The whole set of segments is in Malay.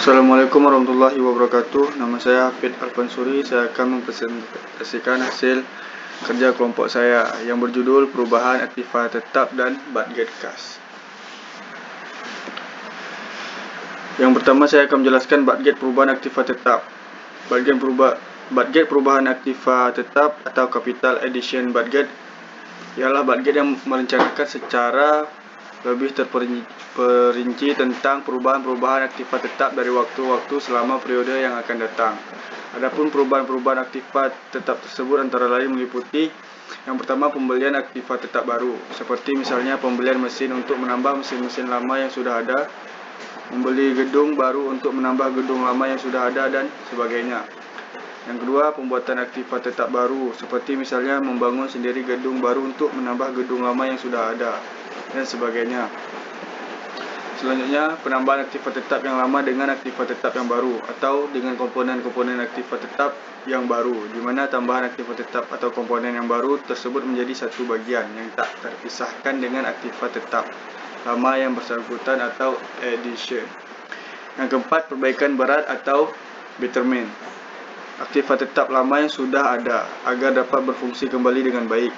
Assalamualaikum warahmatullahi wabarakatuh. Nama saya Hafid Alfansuri. Saya akan mempresentasikan hasil kerja kelompok saya yang berjudul Perubahan Aktiva Tetap dan Budget Kas. Yang pertama saya akan menjelaskan budget perubahan aktiva tetap. Budget perubahan aktiva tetap atau capital addition budget ialah budget yang merencanakan secara lebih terperinci tentang perubahan-perubahan aktiva tetap dari waktu-waktu selama periode yang akan datang. Adapun perubahan-perubahan aktiva tetap tersebut antara lain meliputi yang pertama, pembelian aktiva tetap baru, seperti misalnya pembelian mesin untuk menambah mesin-mesin lama yang sudah ada, membeli gedung baru untuk menambah gedung lama yang sudah ada, dan sebagainya. Yang kedua, pembuatan aktiva tetap baru, seperti misalnya membangun sendiri gedung baru untuk menambah gedung lama yang sudah ada, dan sebagainya. Selanjutnya, penambahan aktiva tetap yang lama dengan aktiva tetap yang baru, atau dengan komponen-komponen aktiva tetap yang baru, di mana tambahan aktiva tetap atau komponen yang baru tersebut menjadi satu bagian yang tak terpisahkan dengan aktiva tetap lama yang bersangkutan atau addition. Yang keempat, perbaikan berat atau betterment aktiva tetap lama yang sudah ada agar dapat berfungsi kembali dengan baik.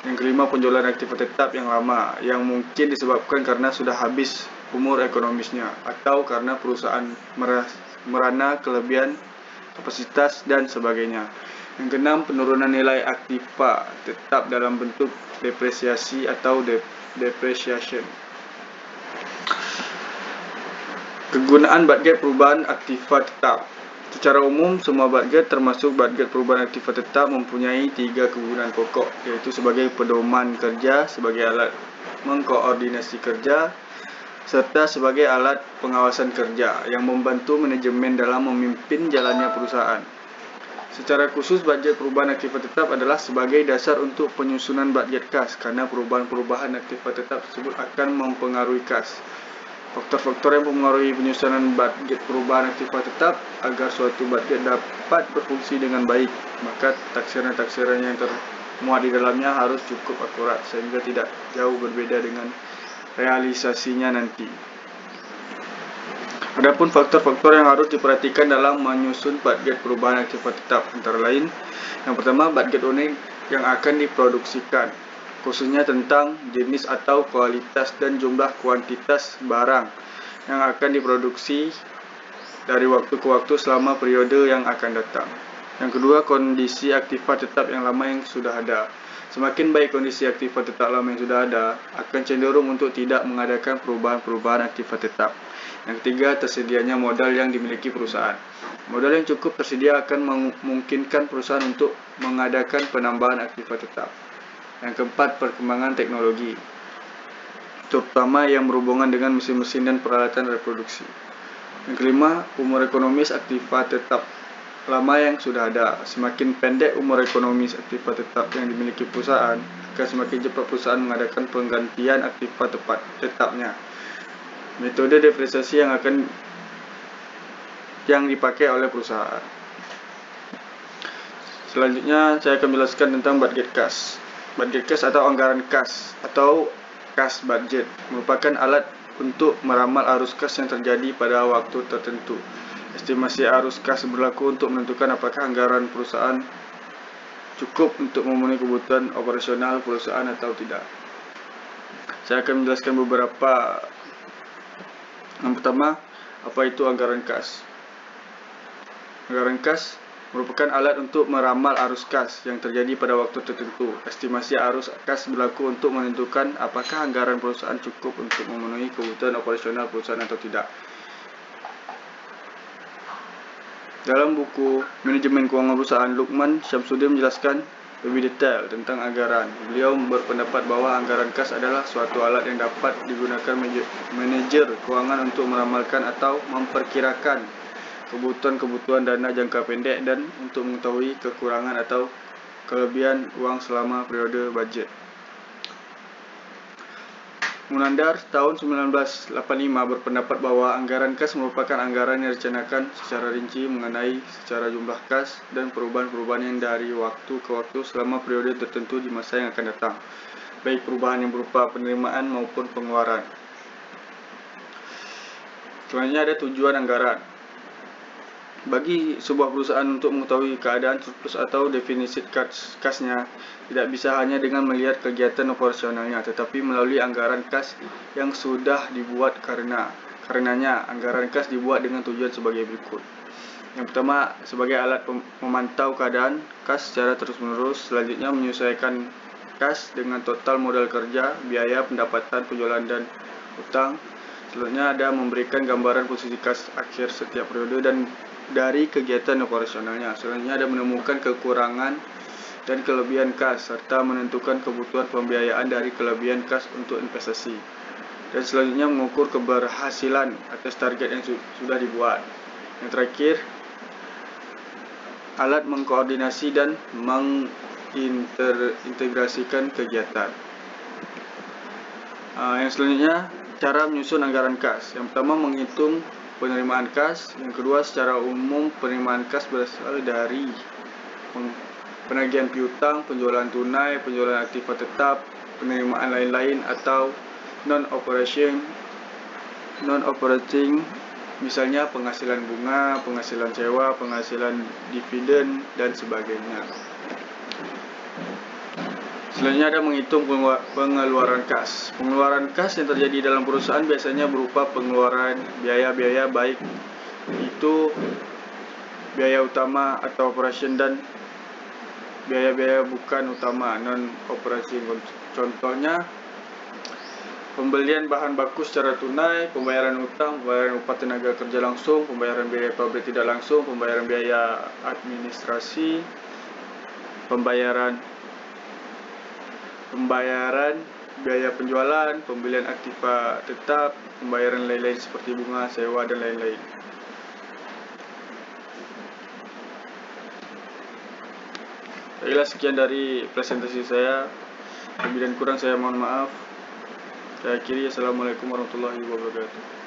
Yang kelima, penjualan aktiva tetap yang lama yang mungkin disebabkan karena sudah habis umur ekonomisnya atau karena perusahaan merana kelebihan kapasitas dan sebagainya. Yang keenam, penurunan nilai aktiva tetap dalam bentuk depresiasi atau depreciation. Kegunaan budget perubahan aktiva tetap. Secara umum, semua budget termasuk budget perubahan aktiva tetap mempunyai 3 kegunaan pokok, yaitu sebagai pedoman kerja, sebagai alat mengkoordinasi kerja, serta sebagai alat pengawasan kerja yang membantu manajemen dalam memimpin jalannya perusahaan. Secara khusus, budget perubahan aktiva tetap adalah sebagai dasar untuk penyusunan budget kas, karena perubahan-perubahan aktiva tetap tersebut akan mempengaruhi kas. Faktor-faktor yang mempengaruhi penyusunan budget perubahan aktiva tetap agar suatu budget dapat berfungsi dengan baik, maka taksiran-taksiran yang termuat di dalamnya harus cukup akurat sehingga tidak jauh berbeda dengan realisasinya nanti. Adapun faktor-faktor yang harus diperhatikan dalam menyusun budget perubahan aktiva tetap antara lain, yang pertama, budget unit yang akan diproduksikan, khususnya tentang jenis atau kualitas dan jumlah kuantitas barang yang akan diproduksi dari waktu ke waktu selama periode yang akan datang. Yang kedua, kondisi aktiva tetap yang lama yang sudah ada. Semakin baik kondisi aktiva tetap lama yang sudah ada, akan cenderung untuk tidak mengadakan perubahan-perubahan aktiva tetap. Yang ketiga, tersedianya modal yang dimiliki perusahaan. Modal yang cukup tersedia akan memungkinkan perusahaan untuk mengadakan penambahan aktiva tetap. Yang keempat, perkembangan teknologi, terutama yang berhubungan dengan mesin-mesin dan peralatan reproduksi. Yang kelima, umur ekonomis aktiva tetap lama yang sudah ada. Semakin pendek umur ekonomis aktiva tetap yang dimiliki perusahaan, akan semakin cepat perusahaan mengadakan penggantian aktiva tetapnya. Metode depresiasi yang dipakai oleh perusahaan. Selanjutnya, saya akan menjelaskan tentang budget kas. Budget kas atau anggaran kas atau kas budget merupakan alat untuk meramal arus kas yang terjadi pada waktu tertentu. Estimasi arus kas berlaku untuk menentukan apakah anggaran perusahaan cukup untuk memenuhi kebutuhan operasional perusahaan atau tidak. Saya akan menjelaskan beberapa. Yang pertama, apa itu anggaran kas? Anggaran kas merupakan alat untuk meramal arus kas yang terjadi pada waktu tertentu. Estimasi arus kas berlaku untuk menentukan apakah anggaran perusahaan cukup untuk memenuhi kebutuhan operasional perusahaan atau tidak. Dalam buku Manajemen Keuangan Perusahaan, Lukman Syamsuddin menjelaskan lebih detail tentang anggaran. Beliau berpendapat bahwa anggaran kas adalah suatu alat yang dapat digunakan manajer keuangan untuk meramalkan atau memperkirakan kebutuhan dana jangka pendek dan untuk mengetahui kekurangan atau kelebihan uang selama periode budget. Munandar tahun 1985 berpendapat bahwa anggaran kas merupakan anggaran yang direncanakan secara rinci mengenai secara jumlah kas dan perubahan-perubahan yang dari waktu ke waktu selama periode tertentu di masa yang akan datang, baik perubahan yang berupa penerimaan maupun pengeluaran. Selanjutnya ada tujuan anggaran. Bagi sebuah perusahaan untuk mengetahui keadaan surplus atau defisit kasnya, tidak bisa hanya dengan melihat kegiatan operasionalnya, tetapi melalui anggaran kas yang sudah dibuat. Karenanya, anggaran kas dibuat dengan tujuan sebagai berikut. Yang pertama, sebagai alat memantau keadaan kas secara terus-menerus. Selanjutnya, menyesuaikan kas dengan total modal kerja, biaya, pendapatan, penjualan, dan utang. Selanjutnya ada memberikan gambaran posisi kas akhir setiap periode dan dari kegiatan operasionalnya. Selanjutnya ada menemukan kekurangan dan kelebihan kas serta menentukan kebutuhan pembiayaan dari kelebihan kas untuk investasi. Dan selanjutnya mengukur keberhasilan atas target yang sudah dibuat. Yang terakhir, alat mengkoordinasi dan mengintegrasikan kegiatan. Yang selanjutnya, cara menyusun anggaran kas. Yang pertama, menghitung penerimaan kas. Yang kedua, secara umum penerimaan kas berasal dari penagihan piutang, penjualan tunai, penjualan aktiva tetap, penerimaan lain-lain atau non-operating, misalnya penghasilan bunga, penghasilan sewa, penghasilan dividen, dan sebagainya. Selanjutnya ada menghitung pengeluaran kas. Pengeluaran kas yang terjadi dalam perusahaan biasanya berupa pengeluaran biaya-biaya, baik itu biaya utama atau operation dan biaya-biaya bukan utama, non-operasi. Contohnya, pembelian bahan baku secara tunai, pembayaran utang, pembayaran upah tenaga kerja langsung, pembayaran biaya pabrik tidak langsung, pembayaran biaya administrasi, pembayaran biaya penjualan, pembelian aktiva tetap, pembayaran lain-lain seperti bunga, sewa, dan lain-lain. Baiklah, sekian dari presentasi saya. Lebih dan kurang saya mohon maaf. Saya akhiri. Assalamualaikum warahmatullahi wabarakatuh.